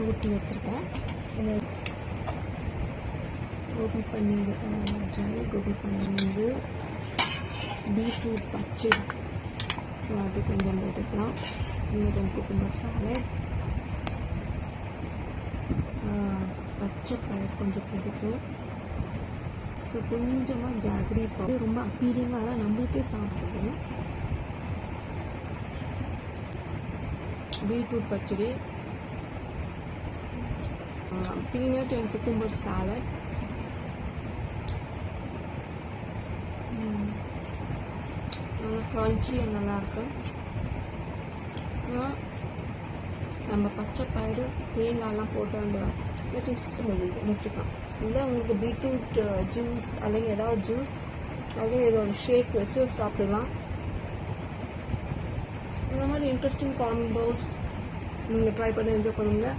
ஊட்டி எடுத்துருக்கேன். இந்த கோபி பன்னீர் ட்ரை கோபி பன்னீர் வந்து பீட்ரூட் பச்சடி, ஸோ அது கொஞ்சம் போட்டுக்கலாம். இன்னும் குக்கும்பர் சாலட், பச்சை பயிர் கொஞ்சம் போட்டுக்கணும். ஸோ கொஞ்சமாக ஜாகரி பவுடர், ரொம்ப அப்பீலிங்காக தான் நம்மளுக்கே சாப்பிடுவோம். Beetroot pachadi, peanut and cucumber salad, நல்லா க்ரன்ச்சியாக நல்லாயிருக்கு. நம்ம பச்சை பயிறு தேங்காயெல்லாம் போட்டு அந்த முடிச்சுக்கலாம். இல்லை உங்களுக்கு பீட்ரூட் ஜூஸ் അല്ലെങ്കിൽ ஏதாவது ஜூஸ் அப்படியே இதோட ஷேக் வச்சு சாப்பிடலாம். இந்த மாதிரி இன்ட்ரெஸ்டிங் காம்போஸ் நீங்கள் ட்ரை பண்ணி என்ஜாய் பண்ணுங்கள்.